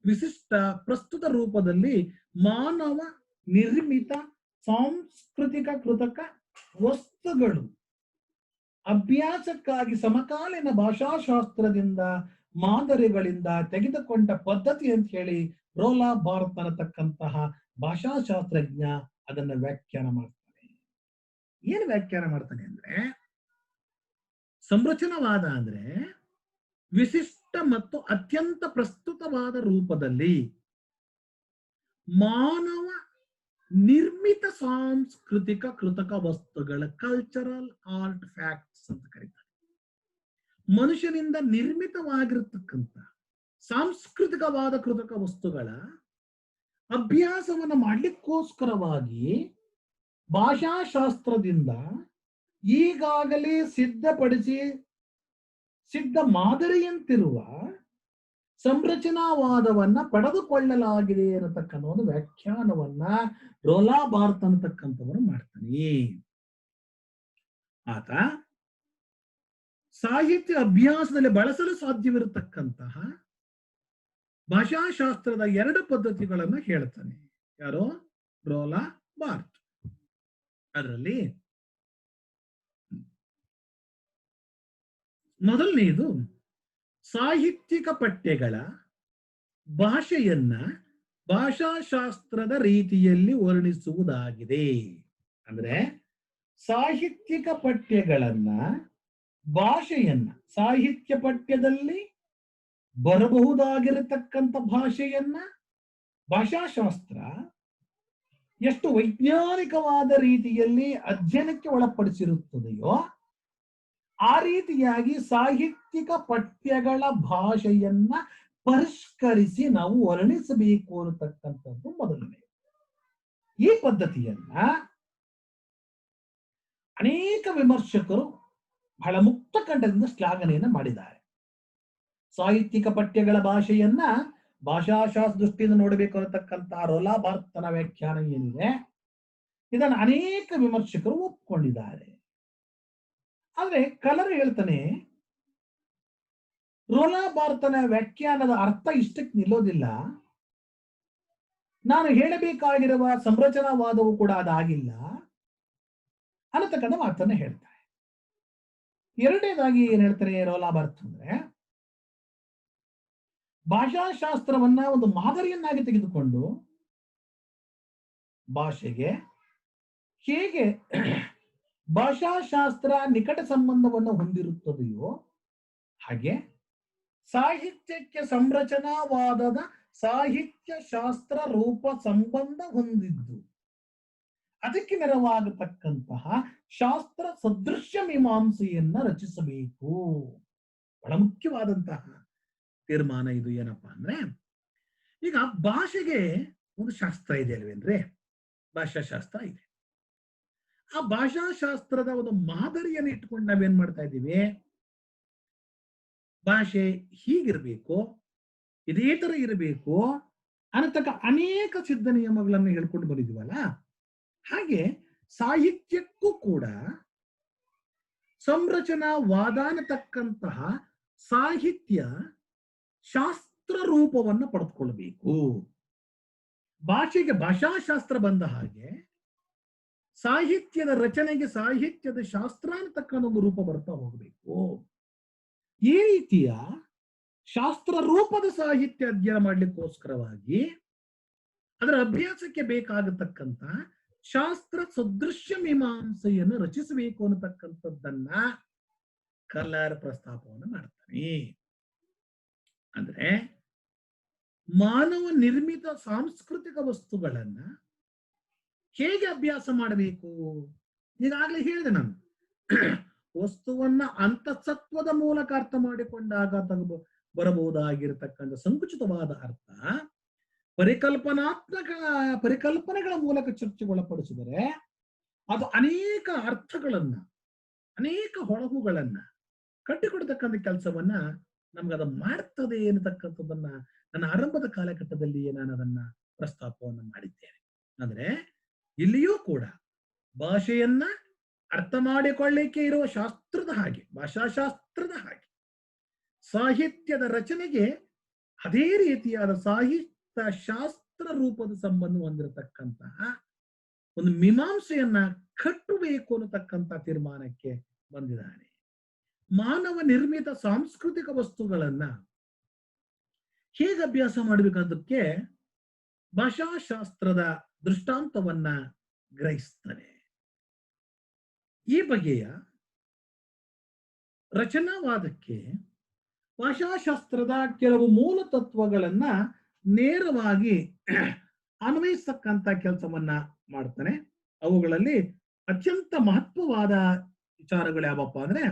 ವಿಶಿಷ್ಟ ಪ್ರಸ್ತುತ ರೂಪದಲ್ಲಿ ಮಾನವ ನಿರ್ಮಿತ ಸಾಂಸ್ಕೃತಿಕ ಕೃತಕ ವಸ್ತುಗಳು ಅಭ್ಯಾಸಕ್ಕಾಗಿ ಸಮಕಾಲೀನ ಭಾಷಾಶಾಸ್ತ್ರದಿಂದ ಮಾದರಿಗಳಿಂದ ತೆಗೆದುಕೊಂಡ ಪದ್ಧತಿ ಅಂತ ಹೇಳಿ ರೋಲಾ ಬಾರ್ತ್ ಅನ್ನತಕ್ಕಂತಹ ಭಾಷಾಶಾಸ್ತ್ರಜ್ಞ ಅದನ್ನ ವ್ಯಾಖ್ಯಾನ ಮಾಡ್ತಾನೆ. ಏನು ವ್ಯಾಖ್ಯಾನ ಮಾಡ್ತಾನೆ ಅಂದ್ರೆ, ಸಂರಚನಾವಾದ ಅಂದ್ರೆ ವಿಶಿಷ್ಟ ಮತ್ತು ಅತ್ಯಂತ ಪ್ರಸ್ತುತವಾದ ರೂಪದಲ್ಲಿ ಮಾನವ ನಿರ್ಮಿತ ಸಾಂಸ್ಕೃತಿಕ ಕೃತಕ ವಸ್ತುಗಳ ಕಲ್ಚರಲ್ ಆರ್ಟ್ ಫ್ಯಾಕ್ಟ್ಸ್ ಅಂತ ಕರೀತಾರೆ. ಮನುಷ್ಯನಿಂದ ನಿರ್ಮಿತವಾಗಿರತಕ್ಕಂಥ ಸಾಂಸ್ಕೃತಿಕವಾದ ಕೃತಕ ವಸ್ತುಗಳ ಅಭ್ಯಾಸವನ್ನು ಮಾಡ್ಲಿಕ್ಕೋಸ್ಕರವಾಗಿ ಭಾಷಾಶಾಸ್ತ್ರದಿಂದ ಈಗಾಗಲೇ ಸಿದ್ಧ ಮಾದರಿಯಂತಿರುವ ಸಂರಚನಾವಾದವನ್ನ ಪಡೆದುಕೊಳ್ಳಲಾಗಿದೆ ಅನ್ನತಕ್ಕಂಥ ಒಂದು ವ್ಯಾಖ್ಯಾನವನ್ನ ರೋಲಾ ಬಾರ್ತ್ ಅನ್ನತಕ್ಕಂಥವರು ಮಾಡ್ತಾನೆ. ಆತ ಸಾಹಿತ್ಯ ಅಭ್ಯಾಸದಲ್ಲಿ ಬಳಸಲು ಸಾಧ್ಯವಿರತಕ್ಕಂತಹ ಭಾಷಾಶಾಸ್ತ್ರದ ಎರಡು ಪದ್ಧತಿಗಳನ್ನು ಹೇಳ್ತಾನೆ. ಯಾರೋ ರೋಲಾ ಬಾರ್ತ್. ಅದರಲ್ಲಿ ಮೊದಲನೆಯದು ಸಾಹಿತ್ಯಿಕ ಪಠ್ಯಗಳ ಭಾಷೆಯನ್ನ ಭಾಷಾಶಾಸ್ತ್ರದ ರೀತಿಯಲ್ಲಿ ವರ್ಣಿಸುವುದಾಗಿದೆ. ಅಂದ್ರೆ ಸಾಹಿತ್ಯಿಕ ಪಠ್ಯಗಳನ್ನ ಭಾಷೆಯನ್ನ ಸಾಹಿತ್ಯ ಪಠ್ಯದಲ್ಲಿ ಬರಬಹುದಾಗಿರತಕ್ಕಂಥ ಭಾಷೆಯನ್ನ ಭಾಷಾಶಾಸ್ತ್ರ ಎಷ್ಟು ವೈಜ್ಞಾನಿಕವಾದ ರೀತಿಯಲ್ಲಿ ಅಧ್ಯಯನಕ್ಕೆ ಒಳಪಡಿಸಿರುತ್ತದೆಯೋ ಆ ರೀತಿಯಾಗಿ ಸಾಹಿತ್ಯಿಕ ಪಠ್ಯಗಳ ಭಾಷೆಯನ್ನ ಪರಿಷ್ಕರಿಸಿ ನಾವು ವರ್ಣಿಸಬೇಕು ಅನ್ನತಕ್ಕಂಥದ್ದು ಮೊದಲನೇ. ಈ ಪದ್ಧತಿಯನ್ನ ಅನೇಕ ವಿಮರ್ಶಕರು ಬಹಳ ಮುಕ್ತ ಕಂಠದಿಂದ ಶ್ಲಾಘನೆಯನ್ನ ಮಾಡಿದ್ದಾರೆ. ಸಾಹಿತ್ಯಿಕ ಪಠ್ಯಗಳ ಭಾಷೆಯನ್ನ ಭಾಷಾಶಾಸ್ತ್ರ ದೃಷ್ಟಿಯಿಂದ ನೋಡಬೇಕು ಅನ್ನತಕ್ಕಂಥ ರೋಲಾ ಬಾರ್ತನ ವ್ಯಾಖ್ಯಾನ ಏನಿದೆ, ಇದನ್ನು ಅನೇಕ ವಿಮರ್ಶಕರು ಒಪ್ಪಿಕೊಂಡಿದ್ದಾರೆ. ಆದ್ರೆ ಕಲರ್ ಹೇಳ್ತಾನೆ, ರೋಲಾ ಬಾರ್ತನ ವ್ಯಾಖ್ಯಾನದ ಅರ್ಥ ಇಷ್ಟಕ್ಕೆ ನಿಲ್ಲೋದಿಲ್ಲ, ನಾನು ಹೇಳಬೇಕಾಗಿರುವ ಸಂರಚನಾವಾದವು ಕೂಡ ಅದಾಗಿಲ್ಲ ಅನ್ನತಕ್ಕಂಥ ಮಾತನ್ನ ಹೇಳ್ತಾರೆ. ಎರಡನೇದಾಗಿ ಏನ್ ಹೇಳ್ತಾರೆ ರೋಲಾ ಬಾರ್ತ್ ಅಂದ್ರೆ, ಭಾಷಾಶಾಸ್ತ್ರವನ್ನ ಒಂದು ಮಾದರಿಯನ್ನಾಗಿ ತೆಗೆದುಕೊಂಡು ಭಾಷೆಗೆ ಹೇಗೆ ಭಾಷಾಶಾಸ್ತ್ರ ನಿಕಟ ಸಂಬಂಧವನ್ನು ಹೊಂದಿರುತ್ತದೆಯೋ ಹಾಗೆ ಸಾಹಿತ್ಯಕ್ಕೆ ಸಂರಚನಾವಾದದ ಸಾಹಿತ್ಯ ಶಾಸ್ತ್ರ ರೂಪ ಸಂಬಂಧ ಹೊಂದಿದ್ದು ಅದಕ್ಕೆ ನೆರವಾಗತಕ್ಕಂತಹ ಶಾಸ್ತ್ರ ಸದೃಶ್ಯ ಮೀಮಾಂಸೆಯನ್ನ ರಚಿಸಬೇಕು. ಬಹಳ ಮುಖ್ಯವಾದಂತಹ ತೀರ್ಮಾನ ಇದು. ಏನಪ್ಪಾ ಅಂದ್ರೆ, ಈಗ ಭಾಷೆಗೆ ಒಂದು ಶಾಸ್ತ್ರ ಇದೆ ಅಲ್ವೇನ್ರಿ, ಭಾಷಾಶಾಸ್ತ್ರ ಇದೆ. ಆ ಭಾಷಾಶಾಸ್ತ್ರದ ಒಂದು ಮಾದರಿಯನ್ನು ಇಟ್ಕೊಂಡು ನಾವೇನ್ ಮಾಡ್ತಾ ಇದ್ದೀವಿ, ಭಾಷೆ ಹೀಗಿರ್ಬೇಕು, ಇದೇ ತರ ಇರಬೇಕು ಅನ್ನತಕ್ಕ ಅನೇಕ ಸಿದ್ಧ ನಿಯಮಗಳನ್ನು ಹೇಳ್ಕೊಂಡು ಬಂದಿದ್ವಲ್ಲ. ಹಾಗೆ ಸಾಹಿತ್ಯಕ್ಕೂ ಕೂಡ ಸಂರಚನಾವಾದ ಅನ್ನತಕ್ಕಂತಹ ಸಾಹಿತ್ಯ ಶಾಸ್ತ್ರ ರೂಪವನ್ನು ಪಡೆದುಕೊಳ್ಳಬೇಕು. ಭಾಷೆಗೆ ಭಾಷಾಶಾಸ್ತ್ರ ಬಂದ ಹಾಗೆ ಸಾಹಿತ್ಯದ ರಚನೆಗೆ ಸಾಹಿತ್ಯದ ಶಾಸ್ತ್ರ ಅನ್ನತಕ್ಕಂಥ ಒಂದು ರೂಪ ಬರ್ತಾ ಹೋಗಬೇಕು. ಈ ರೀತಿಯ ಶಾಸ್ತ್ರ ರೂಪದ ಸಾಹಿತ್ಯ ಅಧ್ಯಯನ ಮಾಡ್ಲಿಕ್ಕೋಸ್ಕರವಾಗಿ ಅದರ ಅಭ್ಯಾಸಕ್ಕೆ ಬೇಕಾಗತಕ್ಕಂತ ಶಾಸ್ತ್ರ ಸದೃಶ್ಯ ಮೀಮಾಂಸೆಯನ್ನು ರಚಿಸಬೇಕು ಅನ್ನತಕ್ಕಂಥದ್ದನ್ನ ಕಲ್ಲಾರ ಪ್ರಸ್ತಾಪವನ್ನು ಮಾಡ್ತಾನೆ. ಅಂದ್ರೆ ಮಾನವ ನಿರ್ಮಿತ ಸಾಂಸ್ಕೃತಿಕ ವಸ್ತುಗಳನ್ನ ಹೇಗೆ ಅಭ್ಯಾಸ ಮಾಡಬೇಕು? ಈಗಾಗಲೇ ಹೇಳಿದೆ ನಾನು, ವಸ್ತುವನ್ನ ಅಂತಸತ್ವದ ಮೂಲಕ ಅರ್ಥ ಮಾಡಿಕೊಂಡಾಗ ಬರಬಹುದಾಗಿರತಕ್ಕಂಥ ಸಂಕುಚಿತವಾದ ಅರ್ಥ ಪರಿಕಲ್ಪನೆಗಳ ಮೂಲಕ ಚರ್ಚೆಗೊಳಪಡಿಸಿದರೆ ಅದು ಅನೇಕ ಅರ್ಥಗಳನ್ನ, ಅನೇಕ ಹೊಳಹುಗಳನ್ನ ಕಟ್ಟಿಕೊಡ್ತಕ್ಕಂಥ ಕೆಲಸವನ್ನ ನಮ್ಗದ ಮಾಡ್ತದೆ ಎನ್ನತಕ್ಕಂಥದ್ದನ್ನ ನನ್ನ ಆರಂಭದ ಕಾಲಘಟ್ಟದಲ್ಲಿಯೇ ನಾನು ಅದನ್ನ ಪ್ರಸ್ತಾಪವನ್ನು ಮಾಡಿದ್ದೇನೆ. ಅಂದ್ರೆ ಇಲ್ಲಿಯೂ ಕೂಡ ಭಾಷೆಯನ್ನ ಅರ್ಥ ಮಾಡಿಕೊಳ್ಳಿಕ್ಕೆ ಇರುವ ಶಾಸ್ತ್ರದ ಹಾಗೆ, ಭಾಷಾಶಾಸ್ತ್ರದ ಹಾಗೆ ಸಾಹಿತ್ಯದ ರಚನೆಗೆ ಅದೇ ರೀತಿಯಾದ ಸಾಹಿತ್ಯ ಶಾಸ್ತ್ರ ರೂಪದ ಸಂಬಂಧ ಹೊಂದಿರತಕ್ಕಂತಹ ಒಂದು ಮೀಮಾಂಸೆಯನ್ನ ಕಟ್ಟಬೇಕು ಅನ್ನತಕ್ಕಂಥ ತೀರ್ಮಾನಕ್ಕೆ ಬಂದಿದ್ದಾನೆ. ಮಾನವ ನಿರ್ಮಿತ ಸಾಂಸ್ಕೃತಿಕ ವಸ್ತುಗಳನ್ನ ಹೇಗೆ ಅಭ್ಯಾಸ ಮಾಡಬೇಕಂದಕ್ಕೆ ಭಾಷಾಶಾಸ್ತ್ರದ ದೃಷ್ಟಾಂತವನ್ನ ಗ್ರಹಿಸ್ತಾನೆ. ಈ ಬಗೆಯ ರಚನಾವಾದಕ್ಕೆ ಭಾಷಾಶಾಸ್ತ್ರದ ಕೆಲವು ಮೂಲ ತತ್ವಗಳನ್ನ ನೇರವಾಗಿ ಅನ್ವಯಿಸತಕ್ಕಂತ ಕೆಲಸವನ್ನ ಮಾಡ್ತಾನೆ. ಅವುಗಳಲ್ಲಿ ಅತ್ಯಂತ ಮಹತ್ವವಾದ ವಿಚಾರಗಳು ಯಾವಪ್ಪ ಅಂದ್ರೆ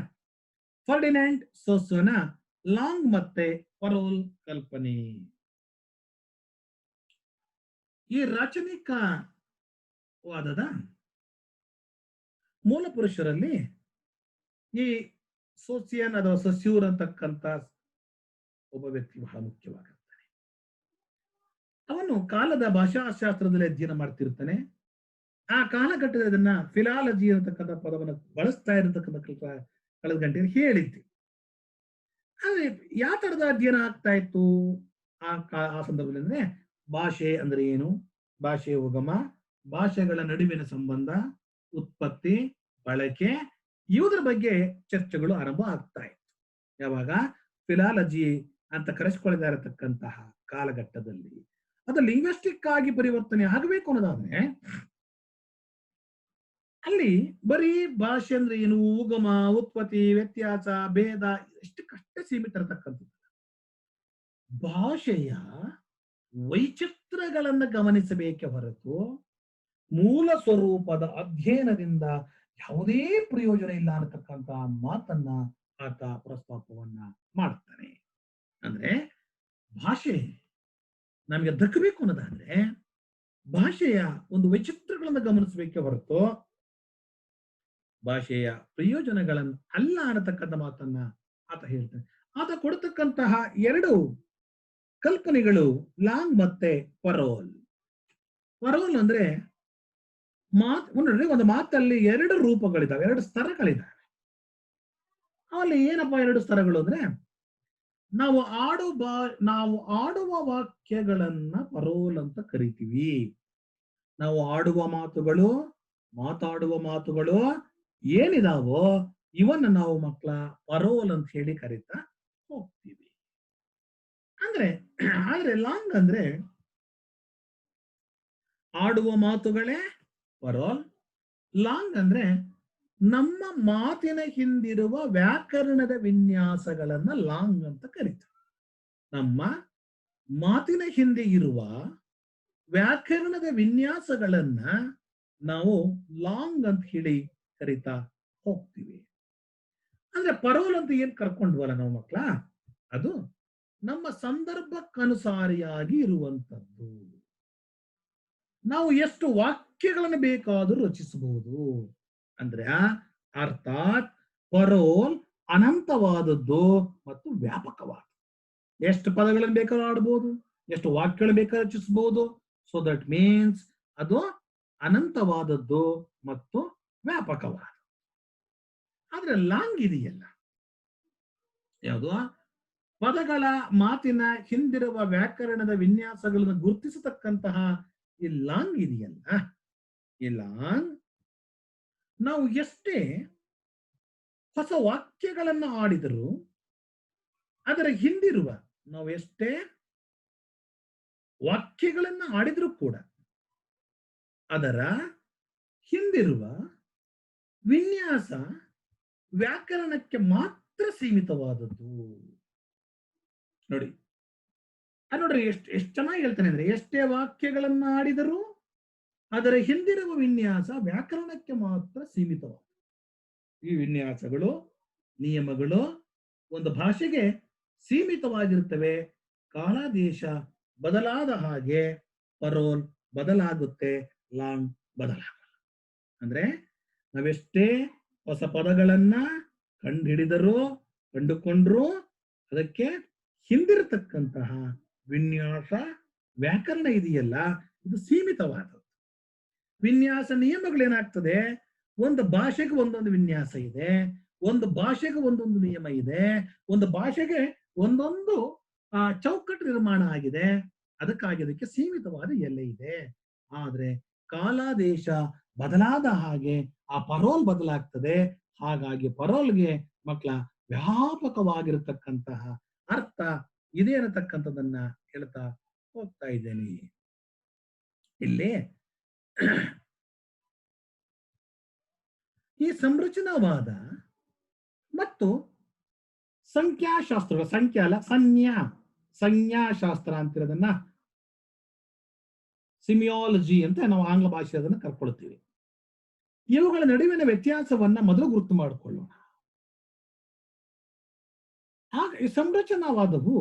ಫರ್ಡಿನ್ಯಾಂಡ್ ಸೋಸೋನ ಲಾಂಗ್ ಮತ್ತೆ ಪರೋಲ್ ಕಲ್ಪನೆ. ಈ ರಾಚನಿಕ ವಾದದ ಮೂಲ ಪುರುಷರಲ್ಲಿ ಈ ಸೋಸಿಯನ್ ಅಥವಾ ಸಸ್ಯೂರ್ ಅಂತಕ್ಕಂಥ ಒಬ್ಬ ವ್ಯಕ್ತಿ ಬಹಳ ಮುಖ್ಯವಾಗಿರ್ತಾನೆ. ಅವನು ಕಾಲದ ಭಾಷಾಶಾಸ್ತ್ರದಲ್ಲಿ ಅಧ್ಯಯನ ಮಾಡ್ತಿರ್ತಾನೆ. ಆ ಕಾಲಘಟ್ಟದಲ್ಲಿ ಅದನ್ನ ಫಿಲಾಲಜಿ ಅಂತಕ್ಕಂಥ ಪದವನ್ನು ಬಳಸ್ತಾ ಇರತಕ್ಕಂಥ ಕಳೆದ ಗಂಟೆಯಲ್ಲಿ ಹೇಳಿದ್ವಿ. ಆದ್ರೆ ಯಾವ ತರದ ಅಧ್ಯಯನ ಆಗ್ತಾ ಇತ್ತು ಆ ಸಂದರ್ಭದಲ್ಲಿ ಅಂದ್ರೆ ಭಾಷೆ ಅಂದ್ರೆ ಏನು, ಭಾಷೆಯ ಉಗಮ, ಭಾಷೆಗಳ ನಡುವಿನ ಸಂಬಂಧ, ಉತ್ಪತ್ತಿ, ಬಳಕೆ, ಇವುದ್ರ ಬಗ್ಗೆ ಚರ್ಚೆಗಳು ಆರಂಭ ಆಗ್ತಾ ಇತ್ತು. ಯಾವಾಗ ಫಿಲಾಲಜಿ ಅಂತ ಕರೆಸ್ಕೊಳ್ಳದ ಇರತಕ್ಕಂತಹ ಕಾಲಘಟ್ಟದಲ್ಲಿ ಅದು ಲಿಂಗ್ವಿಸ್ಟಿಕ್ ಆಗಿ ಪರಿವರ್ತನೆ ಆಗಬೇಕು ಅನ್ನೋದಾದ್ರೆ ಅಲ್ಲಿ ಬರೀ ಭಾಷೆ ಅಂದ್ರೆ ಏನು, ಉಗಮ, ಉತ್ಪತ್ತಿ, ವ್ಯತ್ಯಾಸ, ಭೇದ ಇಷ್ಟಕ್ಕಷ್ಟೇ ಸೀಮಿತ ಇರತಕ್ಕಂಥದ್ದು. ಭಾಷೆಯ ವೈಚಿತ್ರ್ಯಗಳನ್ನ ಗಮನಿಸಬೇಕೆ ಹೊರತು ಮೂಲ ಸ್ವರೂಪದ ಅಧ್ಯಯನದಿಂದ ಯಾವುದೇ ಪ್ರಯೋಜನ ಇಲ್ಲ ಅನ್ನತಕ್ಕಂತ ಮಾತನ್ನ ಆತ ಪ್ರಸ್ತಾಪವನ್ನ ಮಾಡ್ತಾನೆ. ಅಂದ್ರೆ ಭಾಷೆ ನಮಗೆ ದಕ್ಕಬೇಕು ಅನ್ನೋದಾದ್ರೆ ಭಾಷೆಯ ಒಂದು ವೈಚಿತ್ರ್ಯಗಳನ್ನು ಗಮನಿಸಬೇಕೆ ಹೊರತು ಭಾಷೆಯ ಪ್ರಯೋಜನಗಳನ್ನು ಅಲ್ಲ ಅನ್ನತಕ್ಕಂಥ ಮಾತನ್ನ ಆತ ಹೇಳ್ತಾನೆ. ಆತ ಕೊಡತಕ್ಕಂತಹ ಎರಡು ಕಲ್ಪನೆಗಳು ಲಾಂಗ್ ಮತ್ತೆ ಪರೋಲ್. ಪರೋಲ್ ಅಂದ್ರೆ ಒಂದು ಮಾತಲ್ಲಿ ಎರಡು ರೂಪಗಳಿದ್ದಾವೆ, ಎರಡು ಸ್ತರಗಳಿದ್ದಾವೆ. ಅಲ್ಲಿ ಏನಪ್ಪಾ ಎರಡು ಸ್ತರಗಳು ಅಂದ್ರೆ ನಾವು ಆಡುವ ವಾಕ್ಯಗಳನ್ನ ಪರೋಲ್ ಅಂತ ಕರಿತೀವಿ. ನಾವು ಆಡುವ ಮಾತುಗಳು, ಮಾತಾಡುವ ಮಾತುಗಳು ಏನಿದಾವೋ ಇವನ್ನ ನಾವು ಮಕ್ಕಳ ಪರೋಲ್ ಅಂತ ಹೇಳಿ ಕರೀತಾ ಹೋಗ್ತೀವಿ. ಆದ್ರೆ ಲಾಂಗ್ ಅಂದ್ರೆ ಆಡುವ ಮಾತುಗಳೇ ಪರೋಲ್. ಲಾಂಗ್ ಅಂದ್ರೆ ನಮ್ಮ ಮಾತಿನ ಹಿಂದಿರುವ ವ್ಯಾಕರಣದ ವಿನ್ಯಾಸಗಳನ್ನ ಲಾಂಗ್ ಅಂತ ಕರೀತಾರೆ. ನಮ್ಮ ಮಾತಿನ ಹಿಂದೆ ಇರುವ ವ್ಯಾಕರಣದ ವಿನ್ಯಾಸಗಳನ್ನ ನಾವು ಲಾಂಗ್ ಅಂತ ಹೇಳಿ ಕರೀತಾ ಹೋಗ್ತೀವಿ. ಅಂದ್ರೆ ಪರೋಲ್ ಅಂತ ಏನ್ ಕರ್ಕೊಂಡ್ವಲ್ಲ ನಾವು ಮಕ್ಕಳ, ಅದು ನಮ್ಮ ಸಂದರ್ಭಕ್ಕನುಸಾರಿಯಾಗಿ ಇರುವಂತದ್ದು. ನಾವು ಎಷ್ಟು ವಾಕ್ಯಗಳನ್ನು ಬೇಕಾದರೂ ರಚಿಸಬಹುದು. ಅಂದ್ರೆ ಅರ್ಥಾತ್ ಪರೋಲ್ ಅನಂತವಾದದ್ದು ಮತ್ತು ವ್ಯಾಪಕವಾದ. ಎಷ್ಟು ಪದಗಳನ್ನು ಬೇಕಾದ್ರೂ ಆಡ್ಬೋದು, ಎಷ್ಟು ವಾಕ್ಯಗಳು ಬೇಕಾದ್ರೂ ರಚಿಸಬಹುದು. ಸೊ ದಟ್ ಮೀನ್ಸ್ ಅದು ಅನಂತವಾದದ್ದು ಮತ್ತು ವ್ಯಾಪಕವಾದ. ಆದ್ರೆ ಲಾಂಗ್ ಇದೆಯಲ್ಲ, ಯಾವುದು ಪದಗಳ ಮಾತಿನ ಹಿಂದಿರುವ ವ್ಯಾಕರಣದ ವಿನ್ಯಾಸಗಳನ್ನು ಗುರುತಿಸತಕ್ಕಂತಹ ಈ ಲಾಂಗ್ ಇದೆಯಲ್ಲ, ಈ ಲಾಂಗ್ ನಾವು ಎಷ್ಟೇ ಹೊಸ ವಾಕ್ಯಗಳನ್ನು ಆಡಿದರೂ ಅದರ ಹಿಂದಿರುವ, ನಾವು ಎಷ್ಟೇ ವಾಕ್ಯಗಳನ್ನು ಆಡಿದರೂ ಕೂಡ ಅದರ ಹಿಂದಿರುವ ವಿನ್ಯಾಸ ವ್ಯಾಕರಣಕ್ಕೆ ಮಾತ್ರ ಸೀಮಿತವಾದದ್ದು. ನೋಡಿ ನೋಡ್ರಿ, ಎಷ್ಟು ಚೆನ್ನಾಗಿ ಹೇಳ್ತಾನೆ ಅಂದ್ರೆ, ಎಷ್ಟೇ ವಾಕ್ಯಗಳನ್ನ ಆಡಿದರೂ ಅದರ ಹಿಂದಿರುವ ವಿನ್ಯಾಸ ವ್ಯಾಕರಣಕ್ಕೆ ಮಾತ್ರ ಸೀಮಿತವಾದ. ಈ ವಿನ್ಯಾಸಗಳು, ನಿಯಮಗಳು ಒಂದು ಭಾಷೆಗೆ ಸೀಮಿತವಾಗಿರುತ್ತವೆ. ಕಾಲಾದೇಶ ಬದಲಾದ ಹಾಗೆ ಪರೋಲ್ ಬದಲಾಗುತ್ತೆ, ಲಾಂಗ್ ಬದಲಾಗಲ್ಲ. ಅಂದ್ರೆ ನಾವೆಷ್ಟೇ ಹೊಸ ಪದಗಳನ್ನ ಕಂಡುಕೊಂಡ್ರು ಅದಕ್ಕೆ ಹಿಂದಿರತಕ್ಕಂತಹ ವಿನ್ಯಾಸ ವ್ಯಾಕರಣ ಇದೆಯಲ್ಲ, ಇದು ಸೀಮಿತವಾದದ್ದು. ವಿನ್ಯಾಸ ನಿಯಮಗಳೇನಾಗ್ತದೆ, ಒಂದು ಭಾಷೆಗೆ ಒಂದೊಂದು ವಿನ್ಯಾಸ ಇದೆ, ಒಂದು ಭಾಷೆಗೆ ಒಂದೊಂದು ನಿಯಮ ಇದೆ, ಒಂದು ಭಾಷೆಗೆ ಒಂದೊಂದು ಚೌಕಟ್ಟು ನಿರ್ಮಾಣ ಆಗಿದೆ. ಅದಕ್ಕಾಗಿ ಅದಕ್ಕೆ ಸೀಮಿತವಾದ ಎಲ್ಲೆ ಇದೆ. ಆದ್ರೆ ಕಾಲಾದೇಶ ಬದಲಾದ ಹಾಗೆ ಆ ಪರೋಲ್ ಬದಲಾಗ್ತದೆ. ಹಾಗಾಗಿ ಪರೋಲ್ಗೆ ಮಕ್ಕಳ ವ್ಯಾಪಕವಾಗಿರತಕ್ಕಂತಹ ಅರ್ಥ ಇದೆ ಅನ್ನತಕ್ಕಂಥದ್ದನ್ನ ಹೇಳ್ತಾ ಹೋಗ್ತಾ ಇದ್ದೇನೆ. ಇಲ್ಲಿ ಈ ಸಂರಚನಾವಾದ ಮತ್ತು ಸಂಖ್ಯಾಶಾಸ್ತ್ರ, ಸಂಖ್ಯಾ ಅಲ್ಲ ಸಂಜ್ಞಾಶಾಸ್ತ್ರ ಅಂತಿರೋದನ್ನ ಸಿಮಿಯಾಲಜಿ ಅಂತ ನಾವು ಆಂಗ್ಲ ಭಾಷೆ ಅದನ್ನು ಕರ್ಕೊಳ್ತೀವಿ. ಇವುಗಳ ನಡುವಿನ ವ್ಯತ್ಯಾಸವನ್ನ ಮೊದಲು ಗುರುತು ಮಾಡಿಕೊಳ್ಳೋಣ. ಆಗ ಈ ಸಂರಚನಾವಾದವು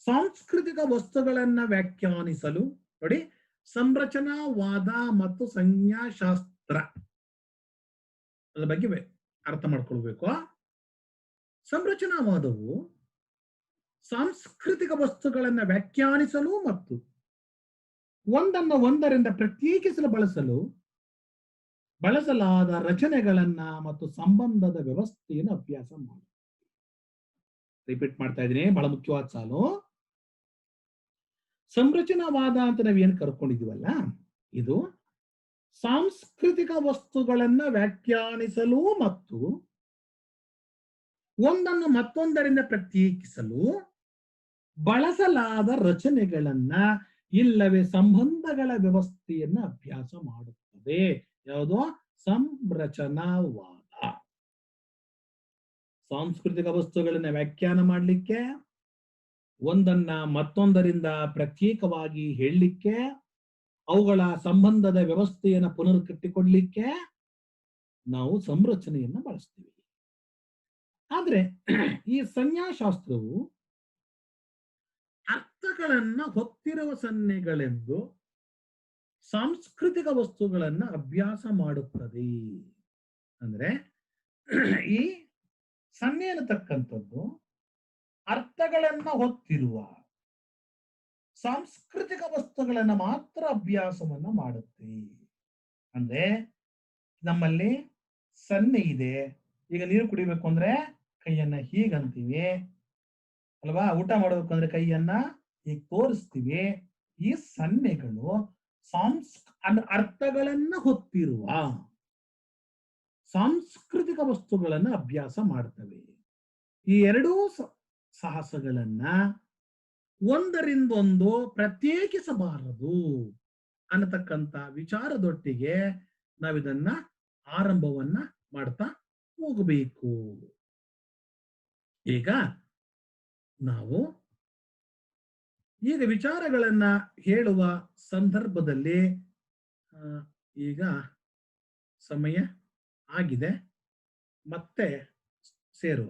ಸಾಂಸ್ಕೃತಿಕ ವಸ್ತುಗಳನ್ನ ವ್ಯಾಖ್ಯಾನಿಸಲು, ನೋಡಿ, ಸಂರಚನಾವಾದ ಮತ್ತು ಸಂಜ್ಞಾಶಾಸ್ತ್ರ ಅದರ ಬಗ್ಗೆ ಅರ್ಥ ಮಾಡ್ಕೊಳ್ಬೇಕು. ಸಂರಚನಾವಾದವು ಸಾಂಸ್ಕೃತಿಕ ವಸ್ತುಗಳನ್ನ ವ್ಯಾಖ್ಯಾನಿಸಲು ಮತ್ತು ಒಂದನ್ನು ಒಂದರಿಂದ ಪ್ರತ್ಯೇಕಿಸಲು ಬಳಸಲಾದ ರಚನೆಗಳನ್ನ ಮತ್ತು ಸಂಬಂಧದ ವ್ಯವಸ್ಥೆಯನ್ನು ಅಭ್ಯಾಸ ಮಾಡಿ. ರಿಪೀಟ್ ಮಾಡ್ತಾ ಇದ್ದೀನಿ, ಬಹಳ ಮುಖ್ಯವಾದ ಸಾಲು. ಸಂರಚನಾವಾದ ಅಂತ ನಾವೇನು ಕರ್ಕೊಂಡಿದೀವಲ್ಲ, ಇದು ಸಾಂಸ್ಕೃತಿಕ ವಸ್ತುಗಳನ್ನ ವ್ಯಾಖ್ಯಾನಿಸಲು ಮತ್ತು ಒಂದನ್ನು ಮತ್ತೊಂದರಿಂದ ಪ್ರತ್ಯೇಕಿಸಲು ಬಳಸಲಾದ ರಚನೆಗಳನ್ನ ಇಲ್ಲವೇ ಸಂಬಂಧಗಳ ವ್ಯವಸ್ಥೆಯನ್ನ ಅಭ್ಯಾಸ ಮಾಡುತ್ತದೆ. ಯಾವುದೋ ಸಂರಚನಾವಾದ. ಸಾಂಸ್ಕೃತಿಕ ವಸ್ತುಗಳನ್ನ ವ್ಯಾಖ್ಯಾನ ಮಾಡಲಿಕ್ಕೆ, ಒಂದನ್ನ ಮತ್ತೊಂದರಿಂದ ಪ್ರತ್ಯೇಕವಾಗಿ ಹೇಳಲಿಕ್ಕೆ, ಅವುಗಳ ಸಂಬಂಧದ ವ್ಯವಸ್ಥೆಯನ್ನು ಪುನರ್ ಕಟ್ಟಿಕೊಡ್ಲಿಕ್ಕೆ ನಾವು ಸಂರಚನೆಯನ್ನ ಬಳಸ್ತೀವಿ. ಆದ್ರೆ ಈ ಸಂಜ್ಞಾಶಾಸ್ತ್ರವು ಅರ್ಥಗಳನ್ನ ಹೊತ್ತಿರುವ ಸನ್ನೆಗಳೆಂದು ಸಾಂಸ್ಕೃತಿಕ ವಸ್ತುಗಳನ್ನ ಅಭ್ಯಾಸ ಮಾಡುತ್ತದೆ. ಅಂದ್ರೆ ಈ ಸನ್ನೆ ಅನ್ನತಕ್ಕಂಥದ್ದು ಅರ್ಥಗಳನ್ನ ಹೊತ್ತಿರುವ ಸಾಂಸ್ಕೃತಿಕ ವಸ್ತುಗಳನ್ನ ಮಾತ್ರ ಅಭ್ಯಾಸವನ್ನ ಮಾಡುತ್ತೆ. ಅಂದ್ರೆ ನಮ್ಮಲ್ಲಿ ಸನ್ನೆ ಇದೆ. ಈಗ ನೀರು ಕುಡಿಬೇಕು ಅಂದ್ರೆ ಕೈಯನ್ನ ಹೀಗಂತೀವಿ ಅಲ್ವಾ, ಊಟ ಮಾಡಬೇಕು ಅಂದ್ರೆ ಕೈಯನ್ನ ಹೀಗೆ ತೋರಿಸ್ತೀವಿ. ಈ ಸನ್ನೆಗಳು ಅರ್ಥಗಳನ್ನ ಹೊತ್ತಿರುವ ಸಾಂಸ್ಕೃತಿಕ ವಸ್ತುಗಳನ್ನ ಅಭ್ಯಾಸ ಮಾಡ್ತವೆ. ಈ ಎರಡೂ ಸಾಹಸಗಳನ್ನ ಒಂದರಿಂದೊಂದು ಪ್ರತ್ಯೇಕಿಸಬಾರದು ಅನ್ನತಕ್ಕಂಥ ವಿಚಾರದೊಟ್ಟಿಗೆ ನಾವಿದನ್ನ ಆರಂಭವನ್ನ ಮಾಡ್ತಾ ಹೋಗಬೇಕು. ಈಗ ನಾವು ವಿಚಾರಗಳನ್ನ ಹೇಳುವ ಸಂದರ್ಭದಲ್ಲಿ ಈಗ ಸಮಯ ಆಗಿದೆ, ಮತ್ತೆ ಸೇರುವ.